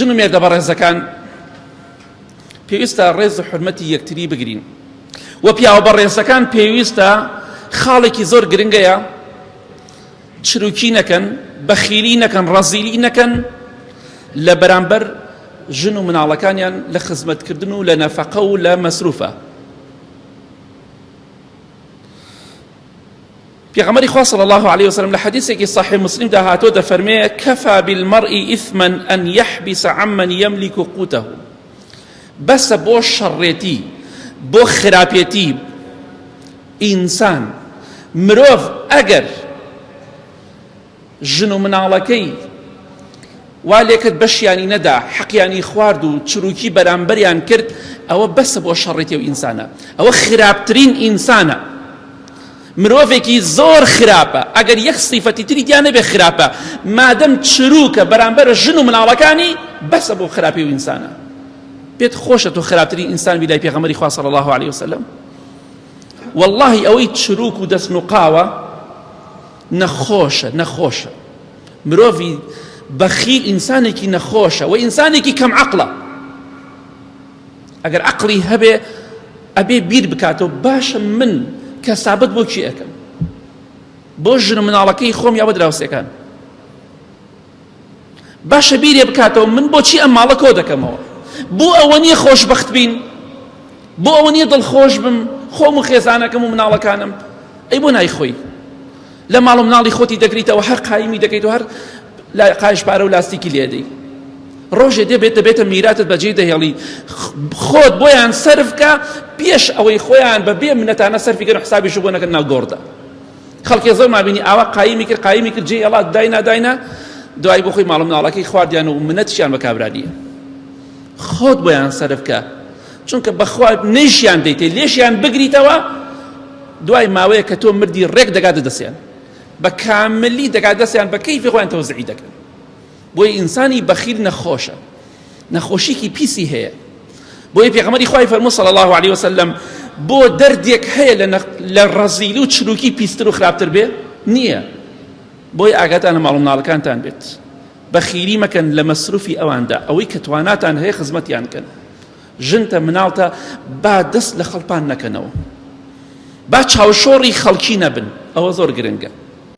ژن و مێردە بەڕێزەکان پێویستە ڕێز و حورمەتی یەکتری بگرین و پیاوە بەڕێزەکان پێویستە خاڵێکی زۆر گرنگەیە چروکی نەکەن، بەخیلی نەکەن، ڕەزیلی نەکەن لە بەرامبەر ژن و مناڵەکانیان لە خزمەتکردن و لە نەفەقە و لە مەسروفە. پێغەمبەری خوا صلی الله عليه وسلم لە حەدیثێکی صحیح مسلم داهاتۆ دەفەرمێ کەفا بالمرء إثما أن يحبس عمن يملك قوته. بەسە بۆ شەڕێتی، بۆ خراپێتی ئینسان مرۆڤ ئەگەر ژن و مناڵەکەی وا لێکت بەشیانی نەدا، حەقیانی خوارد و چروکی بەرامبەریان کرد، ئەوە بەسە بۆ شەڕێتی ئەو ئینسانە، ئەوە خراپترین ئینسانە. مرۆڤێکی زۆر خراپە ئەگەر یەک سیفەتی تری دیان نەبێ خراپە، مادەم چروکە بەرامبەر ژن و مناڵەکانی بەسە بۆ خراپی و ئینسانە. پێت خۆشە تۆ خراپترین ئینسان بی لای پێغەمبەری خوا صلی الله عليه وسلم؟ والله ئەوەی چروک و دەست و قاوە نەخۆشە. مرۆڤی بەخیل ئینسانێکی نەخۆشە و ئینسانێکی کەم عەقڵە. ئەگەر عەقڵی هەبێ ئەبێ بیر بکاتەوە باشە من کەسابەت بۆ چی ئەەکەم؟ بۆ ژن و مناڵەکەی خۆم یا بۆ دراوسێکان؟ باشە بیرێ بکاتەوە من بۆچی ئەم ماڵە کۆ دەکەمەوە؟ بۆ ئەوە نییە خۆشبەخت بین؟ بۆ ئەوە نییە دڵخۆش بم خۆم و خێزانەکەم و مناڵەکانم؟ ئەی بۆ نایخۆی لە ماڵ و مناڵی خۆتی دەگریتەوە، هەر قایمی دەکەیت و هەر قایش پارە و لاستیکی لێدەی. ڕۆژێ دەبێتە میراتت بەجێ دەهێڵی، خۆت بۆیان سەرفکە پێش ئەوەی خۆیان بە بێ منەتانە سەرفیکەن و حسابیش بۆ نەکەن ناو گۆڕدا. خەڵکی زۆر مابینی ئاوا قایمی کرد جێ ئەڵات داینا دوای بۆ خۆی ماڵ و مناڵەکەی خواردیان و منەتیشیان بە کابرادیە. خۆت بۆیان سەرفکە، چونکە بەخوا نەیشیان دەیتێ لێشیان بگریتەوە، دوای ماوەیە کە تۆ مردی ڕێک دەگاتە دەستیان بە کاملی دەگات دەستیان بە کەیفی خۆیان تەوزیعی دەکەن. بۆی ئینسانی بەخیل نەخۆشە، نەخۆشیکی پیسی هەیە. بۆی پێغەمبەری خوای فەرموو صلی الله عليه وسلم بۆ دەردێک هەیە لە ڕەزیلی و چروکی پیستر و خراپتر بێ؟ نییە. بۆی ئاگاتان لە ماڵ و مناڵەکانتان بێت، بەخیلی مەکەن لە مەسروفی ئەواندا، ئەوەی کە تواناتان هەیە خزمەتیان کەن. ژنتە مناڵتە با دەست لە خەڵپان نەکەنەوە، با چاوشۆڕی خەڵکی نەبن، ئەوە زۆر گرنگە.